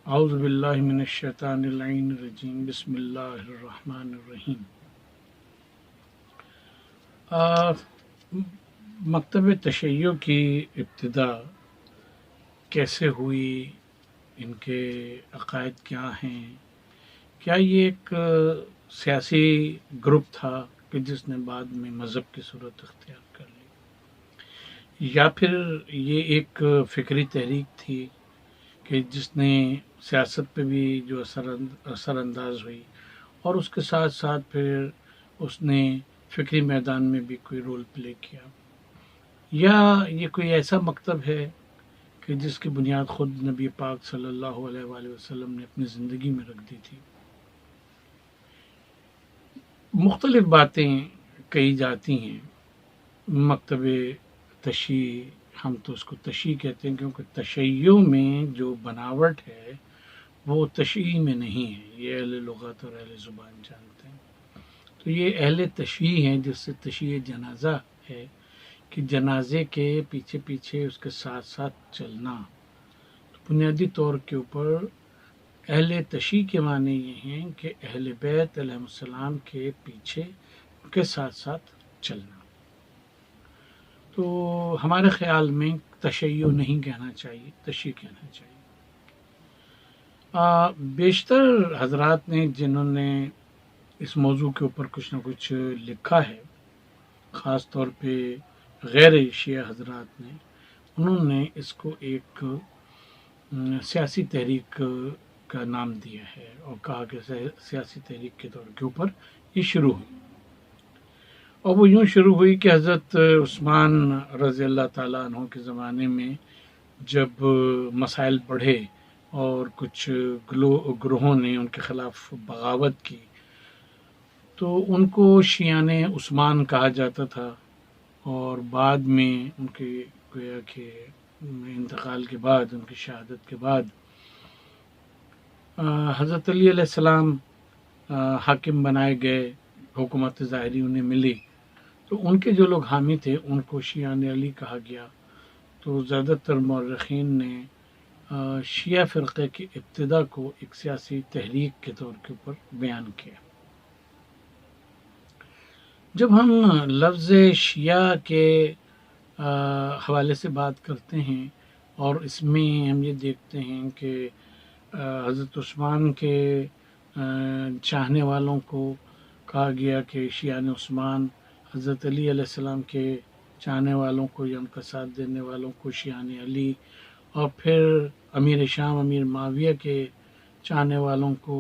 اعوذ باللہ من الشیطان اللعین الرجیم بسم اللہ الرحمن الرحیم۔ مکتب تشیع کی ابتدا کیسے ہوئی، ان کے عقائد کیا ہیں، کیا یہ ایک سیاسی گروپ تھا کہ جس نے بعد میں مذہب کی صورت اختیار کر لی، یا پھر یہ ایک فکری تحریک تھی کہ جس نے سیاست پہ بھی جو اثر انداز ہوئی اور اس کے ساتھ ساتھ پھر اس نے فکری میدان میں بھی کوئی رول پلے کیا، یا یہ کوئی ایسا مکتب ہے کہ جس کی بنیاد خود نبی پاک صلی اللہ علیہ وآلہ وسلم نے اپنی زندگی میں رکھ دی تھی۔ مختلف باتیں کہی جاتی ہیں۔ مکتب تشیع، ہم تو اس کو تشیع کہتے ہیں کیونکہ تشیع میں جو بناوٹ ہے وہ تشیع میں نہیں ہے، یہ اہل لغت اور اہل زبان جانتے ہیں۔ تو یہ اہل تشیع ہیں، جس سے تشیع جنازہ ہے کہ جنازے کے پیچھے پیچھے اس کے ساتھ ساتھ چلنا۔ تو بنیادی طور کے اوپر اہل تشیع کے معنی یہ ہیں کہ اہل بیت علیہ السلام کے پیچھے ان کے ساتھ ساتھ چلنا۔ تو ہمارے خیال میں تشیع نہیں کہنا چاہیے، تشیع کہنا چاہیے۔ بیشتر حضرات نے جنہوں نے اس موضوع کے اوپر کچھ نہ کچھ لکھا ہے، خاص طور پہ غیر شیعہ حضرات نے، انہوں نے اس کو ایک سیاسی تحریک کا نام دیا ہے اور کہا کہ سیاسی تحریک کے طور کے اوپر یہ شروع ہوئی، اور وہ یوں شروع ہوئی کہ حضرت عثمان رضی اللہ تعالیٰ عنہ کے زمانے میں جب مسائل بڑھے اور کچھ گروہوں نے ان کے خلاف بغاوت کی، تو ان کو شیعان عثمان کہا جاتا تھا، اور بعد میں ان کے گویا کہ انتقال کے بعد، ان کی شہادت کے بعد، حضرت علی علیہ السلام حاکم بنائے گئے، حکومت ظاہری انہیں ملی، تو ان کے جو لوگ حامی تھے ان کو شیعان علی کہا گیا۔ تو زیادہ تر مورخین نے شیعہ فرقے کی ابتدا کو ایک سیاسی تحریک کے طور کے اوپر بیان کیا۔ جب ہم لفظ شیعہ کے حوالے سے بات کرتے ہیں اور اس میں ہم یہ دیکھتے ہیں کہ حضرت عثمان کے چاہنے والوں کو کہا گیا کہ شیعان عثمان، حضرت علی علیہ السلام کے چاہنے والوں کو یا ان کا ساتھ دینے والوں کو شیعان علی، اور پھر امیر شام امیر معاویہ کے چاہنے والوں کو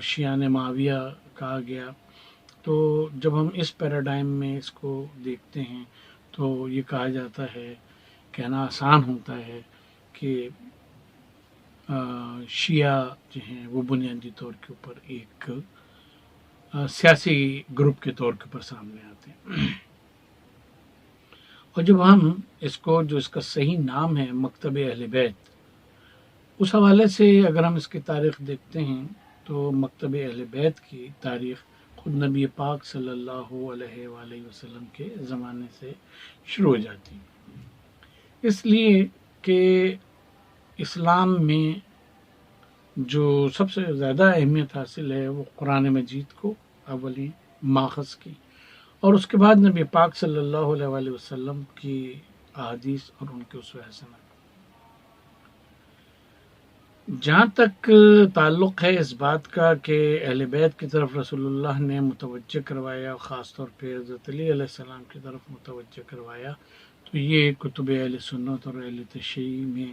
شیعان معاویہ کہا گیا۔ تو جب ہم اس پیراڈائم میں اس کو دیکھتے ہیں تو یہ کہا جاتا ہے، کہنا آسان ہوتا ہے کہ شیعہ جو ہیں وہ بنیادی طور کے اوپر ایک سیاسی گروپ کے طور کے اوپر سامنے آتے ہیں۔ اور جب ہم اس کو، جو اس کا صحیح نام ہے مکتب اہل بیت، اس حوالے سے اگر ہم اس کی تاریخ دیکھتے ہیں تو مکتب اہل بیت کی تاریخ خود نبی پاک صلی اللہ علیہ وآلہ وسلم کے زمانے سے شروع ہو جاتی ہے، اس لیے کہ اسلام میں جو سب سے زیادہ اہمیت حاصل ہے وہ قرآن مجید کو اولین ماخذ کی، اور اس کے بعد نبی پاک صلی اللہ علیہ وآلہ وسلم کی احادیث اور ان کے اسوہ حسنہ۔ جہاں تک تعلق ہے اس بات کا کہ اہل بیت کی طرف رسول اللہ نے متوجہ کروایا، خاص طور پہ حضرت علی علیہ السلام کی طرف متوجہ کروایا، تو یہ کتب اہل سنت اور اہل تشیع میں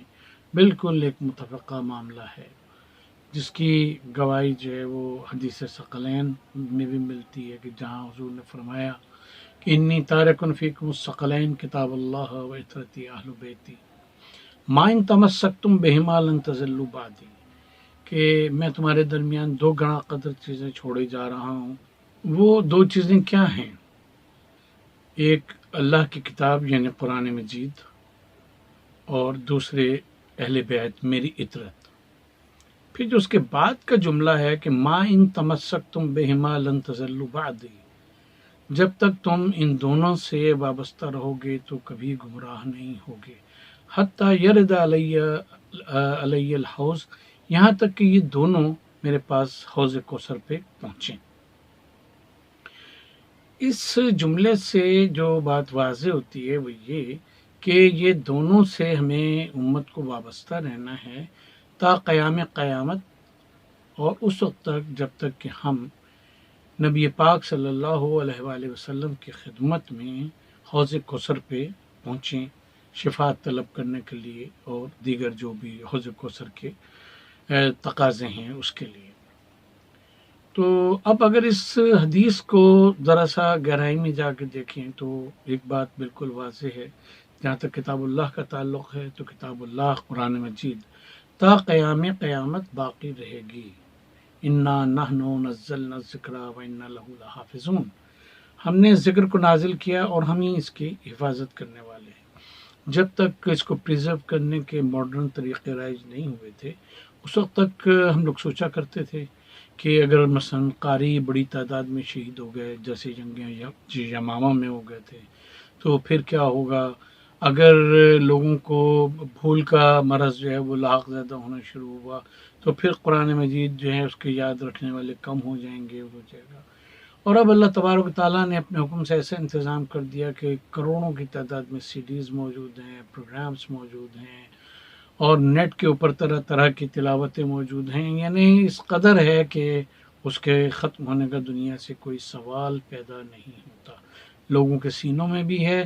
بالکل ایک متفقہ معاملہ ہے، جس کی گواہی جو ہے وہ حدیث ثقلین میں بھی ملتی ہے، کہ جہاں حضور نے فرمایا کہ انی تارک فیکم الثقلین کتاب اللہ و عترتی اہل بیتی ما ان تمسکتم بہما لن تضلوا بعدی، کہ میں تمہارے درمیان دو گراں قدر چیزیں چھوڑے جا رہا ہوں۔ وہ دو چیزیں کیا ہیں؟ ایک اللہ کی کتاب یعنی قرآن مجید، اور دوسرے اہل بیت میری عطرت۔ پھر جو اس کے بعد کا جملہ ہے کہ ما ان تمسکتم بہما لن تضلوا بعدی، جب تک تم ان دونوں سے وابستہ رہو گے تو کبھی گمراہ نہیں ہوگے، حتیٰ یرد علی الحوض، یہاں تک کہ یہ دونوں میرے پاس حوض کوثر پہ پہنچے۔ اس جملے سے جو بات واضح ہوتی ہے وہ یہ کہ یہ دونوں سے ہمیں امت کو وابستہ رہنا ہے تا قیام قیامت، اور اس وقت تک جب تک کہ ہم نبی پاک صلی اللہ علیہ وآلہ وسلم کی خدمت میں حوض کوثر پہ پہنچیں شفاعت طلب کرنے کے لیے اور دیگر جو بھی حوض کوثر کے تقاضے ہیں اس کے لیے۔ تو اب اگر اس حدیث کو ذرا سا گہرائی میں جا کے دیکھیں تو ایک بات بالکل واضح ہے، جہاں تک کتاب اللہ کا تعلق ہے تو کتاب اللہ قرآن مجید تا قیام قیامت باقی رہے گی۔ انا نحن نزلنا الذکر وانا لہ لحافظون، ہم نے ذکر کو نازل کیا اور ہم ہی اس کی حفاظت کرنے والے ہیں۔ جب تک اس کو پریزرو کرنے کے ماڈرن طریقے رائج نہیں ہوئے تھے اس وقت تک ہم لوگ سوچا کرتے تھے کہ اگر مثلا قاری بڑی تعداد میں شہید ہو گئے، جیسے جنگیں یمامہ میں ہو گئے تھے، تو پھر کیا ہوگا؟ اگر لوگوں کو بھول کا مرض جو ہے وہ لاحق زیادہ ہونا شروع ہوا تو پھر قرآن مجید جو ہے اس کے یاد رکھنے والے کم ہو جائیں گے، ہو جائے گا۔ اور اب اللہ تبارک و تعالیٰ نے اپنے حکم سے ایسا انتظام کر دیا کہ کروڑوں کی تعداد میں سی ڈیز موجود ہیں، پروگرامز موجود ہیں، اور نیٹ کے اوپر طرح طرح کی تلاوتیں موجود ہیں، یعنی اس قدر ہے کہ اس کے ختم ہونے کا دنیا سے کوئی سوال پیدا نہیں ہوتا۔ لوگوں کے سینوں میں بھی ہے،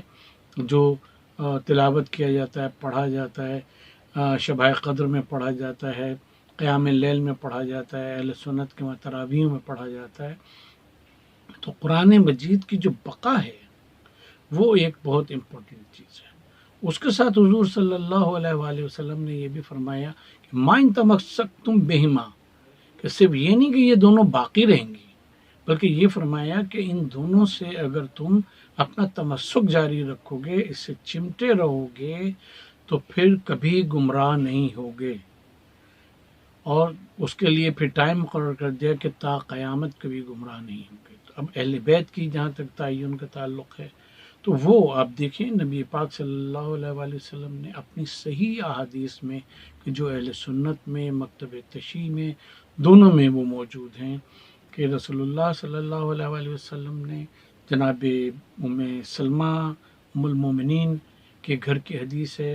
جو تلاوت کیا جاتا ہے، پڑھا جاتا ہے، شبہ قدر میں پڑھا جاتا ہے، قیام اللیل میں پڑھا جاتا ہے، اہل سنت کے تراویح میں پڑھا جاتا ہے۔ تو قرآن مجید کی جو بقا ہے وہ ایک بہت امپورٹنٹ چیز ہے۔ اس کے ساتھ حضور صلی اللہ علیہ وآلہ وسلم نے یہ بھی فرمایا کہ ما ان تمسکتم بہما، کہ صرف یہ نہیں کہ یہ دونوں باقی رہیں گی، بلکہ یہ فرمایا کہ ان دونوں سے اگر تم اپنا تمسک جاری رکھو گے، اس سے چمٹے رہو گے، تو پھر کبھی گمراہ نہیں ہوگے۔ اور اس کے لیے پھر ٹائم مقرر کر دیا کہ تا قیامت کبھی گمراہ نہیں ہوں گے۔ تو اب اہل بیت کی جہاں تک تعین کا تعلق ہے تو وہ آپ دیکھیں نبی پاک صلی اللہ علیہ وآلہ وسلم نے اپنی صحیح احادیث میں کہ جو اہل سنت میں، مکتب تشیع میں، دونوں میں وہ موجود ہیں، کہ رسول اللہ صلی اللہ علیہ وآلہ وسلم نے جناب ام سلمہ ام المومنین کے گھر کی حدیث ہے،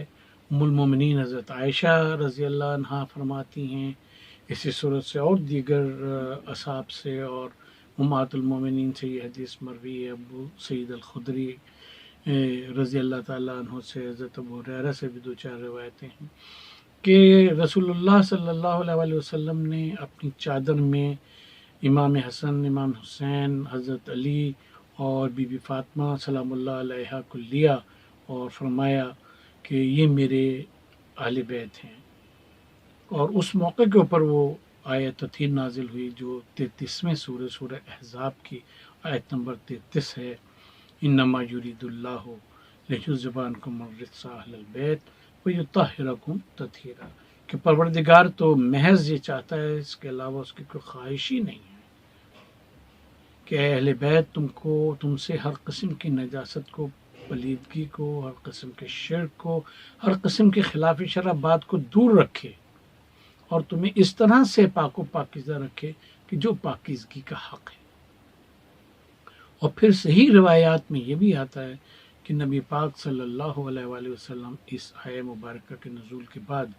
ام المومنین حضرت عائشہ رضی اللہ عنہا فرماتی ہیں، اسی صورت سے اور دیگر اصحاب سے اور امہات المومنین سے یہ حدیث مروی ہے، ابو سعید الخدری رضی اللہ تعالیٰ عنہ سے، حضرت ابو ہریرہ سے بھی دو چار روایتیں ہیں کہ رسول اللہ صلی اللہ علیہ وآلہ وسلم نے اپنی چادر میں امام حسن، امام حسین، حضرت علی اور بی بی فاطمہ سلام اللہ علیہ کو لیا اور فرمایا کہ یہ میرے اہل بیت ہیں۔ اور اس موقع کے اوپر وہ آیت تطہیر نازل ہوئی جو 33ویں سورہ احزاب کی آیت نمبر 33 ہے، انما یرید اللہ لیذھب عنکم الرجس اہل البیت ویطہرکم تطہیرا، کہ پروردگار تو محض یہ چاہتا ہے، اس کے علاوہ اس کی کوئی خواہش ہی نہیں ہے کہ اے اہل بیت تم سے ہر قسم کی نجاست کو، پلیدگی کو، ہر قسم کے شرک کو، ہر قسم کے خلاف شرع بات کو دور رکھے اور تمہیں اس طرح سے پاک و پاکیزہ رکھے کہ جو پاکیزگی کا حق ہے۔ اور پھر صحیح روایات میں یہ بھی آتا ہے کہ نبی پاک صلی اللہ علیہ وآلہ وسلم اس آیہ مبارکہ کے نزول کے بعد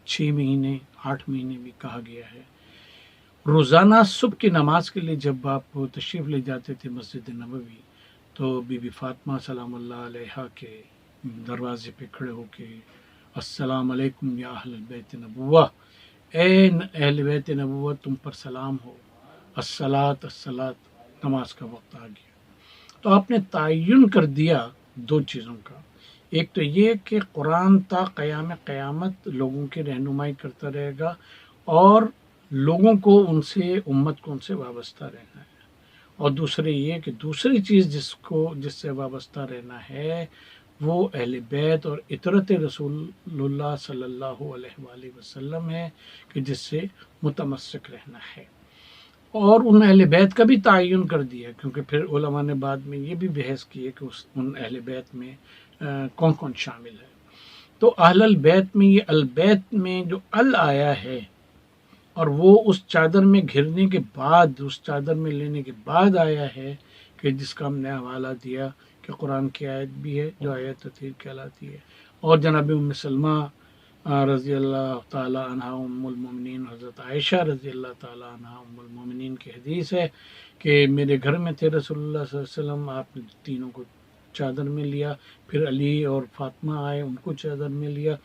6 مہینے 8 مہینے بھی کہا گیا ہے، روزانہ صبح کی نماز کے لیے جب آپ تشریف لے جاتے تھے مسجد نبوی تو بی بی فاطمہ سلام اللہ علیہا کے دروازے پہ کھڑے ہو کے السلام علیکم یا اہل بیت نبوہ، اے اہل بیت نبوت تم پر سلام ہو، الصلاۃ الصلاۃ، نماز کا وقت آ گیا۔ تو آپ نے تعین کر دیا 2 چیزوں کا، ایک تو یہ کہ قرآن تا قیام قیامت لوگوں کی رہنمائی کرتا رہے گا اور لوگوں کو امت کو ان سے وابستہ رہنا ہے، اور دوسرے یہ کہ دوسری چیز جس سے وابستہ رہنا ہے وہ اہل بیت اور اطرت رسول اللہ صلی اللہ علیہ وآلہ وسلم ہے، کہ جس سے متمسک رہنا ہے۔ اور ان اہل بیت کا بھی تعین کر دیا، کیونکہ پھر علماء نے بعد میں یہ بھی بحث کی ہے کہ ان اہل بیت میں کون کون شامل ہے۔ تو اہل البیت میں یہ البیت میں جو ال آیا ہے اور وہ اس چادر میں گھرنے کے بعد، اس چادر میں لینے کے بعد آیا ہے کہ جس کا ہم نے حوالہ دیا کہ قرآن کی آیت بھی ہے جو آیت تطہیر کہلاتی ہے، اور جناب ام سلمہ رضی اللہ تعالی عنہ ام المومنین، حضرت عائشہ رضی اللہ تعالی عنہ ام المومنین کی حدیث ہے کہ میرے گھر میں تھے رسول اللہ صلی اللہ علیہ وسلم، آپ نے تینوں کو چادر میں لیا، پھر علی اور فاطمہ آئے، ان کو چادر میں لیا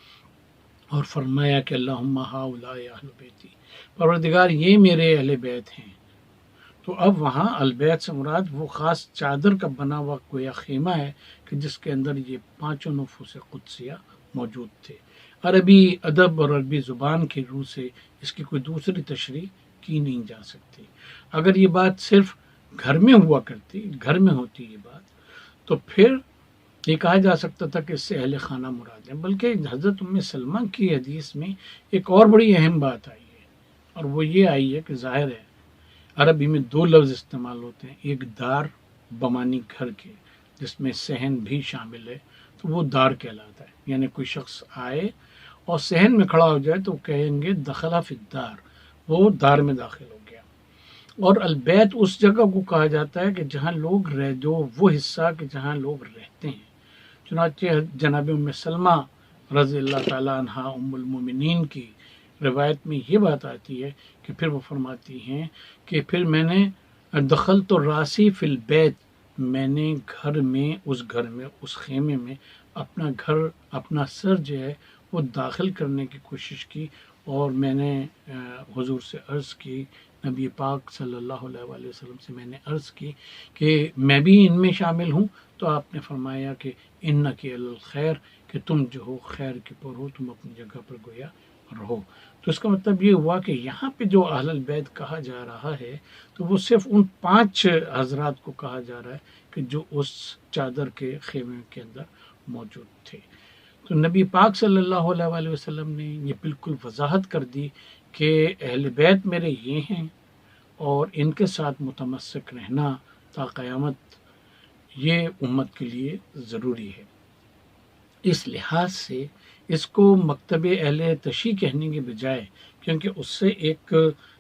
اور فرمایا کہ اللہم ہؤلاء اہل بیتی، پروردگار یہ میرے اہل بیت ہیں۔ تو اب وہاں البیت سے مراد وہ خاص چادر کا بنا ہوا گویا خیمہ ہے کہ جس کے اندر یہ پانچوں نفوس قدسیہ موجود تھے۔ عربی ادب اور عربی زبان کی روح سے اس کی کوئی دوسری تشریح کی نہیں جا سکتی۔ اگر یہ بات صرف گھر میں ہوا کرتی، گھر میں ہوتی یہ بات، تو پھر یہ کہا جا سکتا تھا کہ اس سے اہل خانہ مراد ہیں، بلکہ حضرت ام سلمہ کی حدیث میں ایک اور بڑی اہم بات آئی ہے، اور وہ یہ آئی ہے کہ ظاہر ہے عربی میں دو لفظ استعمال ہوتے ہیں، ایک دار بمانی گھر کے جس میں صحن بھی شامل ہے، تو وہ دار کہلاتا ہے، یعنی کوئی شخص آئے اور صحن میں کھڑا ہو جائے تو کہیں گے دخل فی الدار، وہ دار میں داخل ہو گیا۔ اور البیت اس جگہ کو کہا جاتا ہے کہ جہاں لوگ جو وہ حصہ کہ جہاں لوگ رہتے ہیں۔ چنانچہ جناب ام سلمہ رضی اللہ تعالی عنہ ام المومنین کی روایت میں یہ بات آتی ہے کہ پھر وہ فرماتی ہیں کہ پھر میں نے دخلت راسی فی البیت، میں نے گھر میں اس خیمے میں اپنا سر جو ہے وہ داخل کرنے کی کوشش کی، اور میں نے حضور سے عرض کی، نبی پاک صلی اللہ علیہ وآلہ وسلم سے میں نے عرض کی کہ میں بھی ان میں شامل ہوں، تو آپ نے فرمایا کہ انکی علی الخیر، کہ تم جو ہو خیر کے پر ہو، تم اپنی جگہ پر گویا رہو۔ تو اس کا مطلب یہ ہوا کہ یہاں پہ جو اہل البیت کہا جا رہا ہے تو وہ صرف ان 5 حضرات کو کہا جا رہا ہے کہ جو اس چادر کے خیمے کے اندر موجود تھے۔ تو نبی پاک صلی اللہ علیہ وآلہ وسلم نے یہ بالکل وضاحت کر دی کہ اہل بیت میرے یہ ہیں، اور ان کے ساتھ متمسک رہنا تا قیامت یہ امت کے لیے ضروری ہے۔ اس لحاظ سے اس کو مکتب اہل تشیع کہنے کے بجائے، کیونکہ اس سے ایک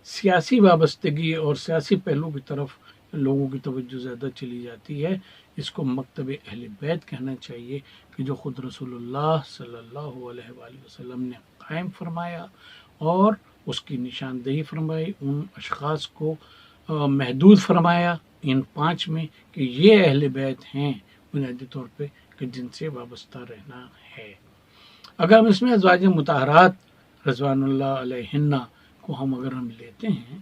سیاسی وابستگی اور سیاسی پہلو کی طرف لوگوں کی توجہ زیادہ چلی جاتی ہے، اس کو مکتب اہل بیت کہنا چاہیے کہ جو خود رسول اللہ صلی اللہ علیہ وآلہ وسلم نے قائم فرمایا اور اس کی نشاندہی فرمائی، ان اشخاص کو محدود فرمایا ان 5 میں کہ یہ اہل بیت ہیں بنیادی طور پہ کہ جن سے وابستہ رہنا ہے۔ اگر ہم اس میں ازواج مطہرات رضوان اللہ علیہن کو اگر ہم لیتے ہیں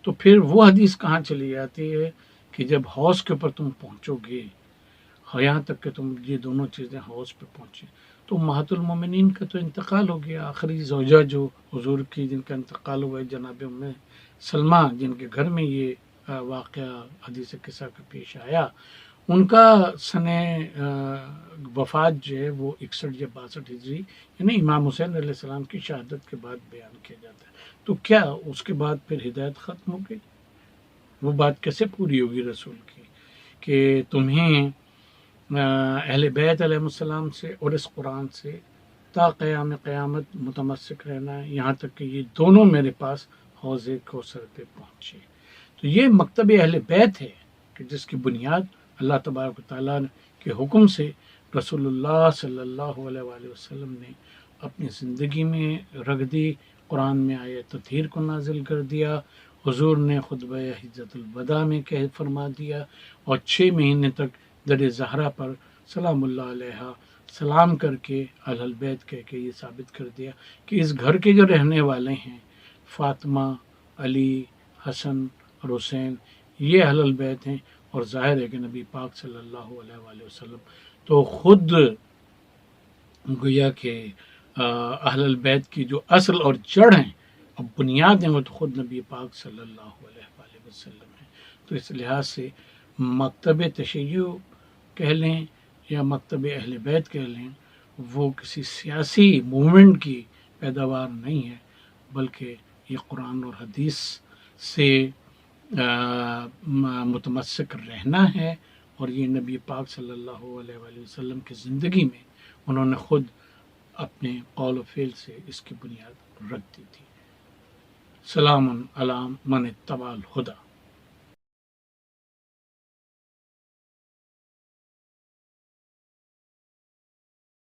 تو پھر وہ حدیث کہاں چلی جاتی ہے کہ جب حوض کے اوپر تم پہنچو گے، یہاں تک کہ تم یہ دونوں چیزیں حوض پہ پہنچے، تو امہات المومنین کا تو انتقال ہو گیا، آخری زوجہ جو حضور کی جن کا انتقال ہوا ہے جناب ام سلمہ، جن کے گھر میں یہ واقعہ حدیث قصہ کا پیش آیا، ان کا سن وفات جو ہے وہ 61 یا 62 ہجری، یعنی امام حسین علیہ السلام کی شہادت کے بعد بیان کیا جاتا ہے۔ تو کیا اس کے بعد پھر ہدایت ختم ہو گئی؟ وہ بات کیسے پوری ہوگی رسول کی کہ تمہیں اہل بیت علیہ السلام سے اور اس قرآن سے تا قیام قیامت متمسک رہنا ہے، یہاں تک کہ یہ دونوں میرے پاس حوض کوثر پہ پہنچے۔ تو یہ مکتب اہل بیت ہے کہ جس کی بنیاد اللہ تبارک و تعالیٰ کے حکم سے رسول اللہ صلی اللہ علیہ وآلہ وسلم نے اپنی زندگی میں رکھ دی، قرآن میں آیت تطہیر کو نازل کر دیا، حضور نے خطبہ حجۃ الوداع میں کہہ فرما دیا، اور 6 مہینے تک در زہرا پر سلام اللہ علیہ سلام کر کے اہل البیت کہہ کے یہ ثابت کر دیا کہ اس گھر کے جو رہنے والے ہیں فاطمہ، علی، حسن اور حسین، یہ اہل البیت ہیں۔ اور ظاہر ہے کہ نبی پاک صلی اللہ علیہ وآلہ وسلم تو خود گویا کہ اہل البیت کی جو اصل اور جڑ ہیں اور بنیاد ہیں وہ تو خود نبی پاک صلی اللہ علیہ وآلہ وسلم ہیں۔ تو اس لحاظ سے مکتب تشیع کہہ لیں یا مکتب اہل بیت کہہ لیں، وہ کسی سیاسی موومنٹ کی پیداوار نہیں ہے، بلکہ یہ قرآن اور حدیث سے متمسک رہنا ہے، اور یہ نبی پاک صلی اللہ علیہ وآلہ وسلم کی زندگی میں انہوں نے خود اپنے قول و فعل سے اس کی بنیاد رکھ دی تھی۔ سلام علی من اتبع الہدی.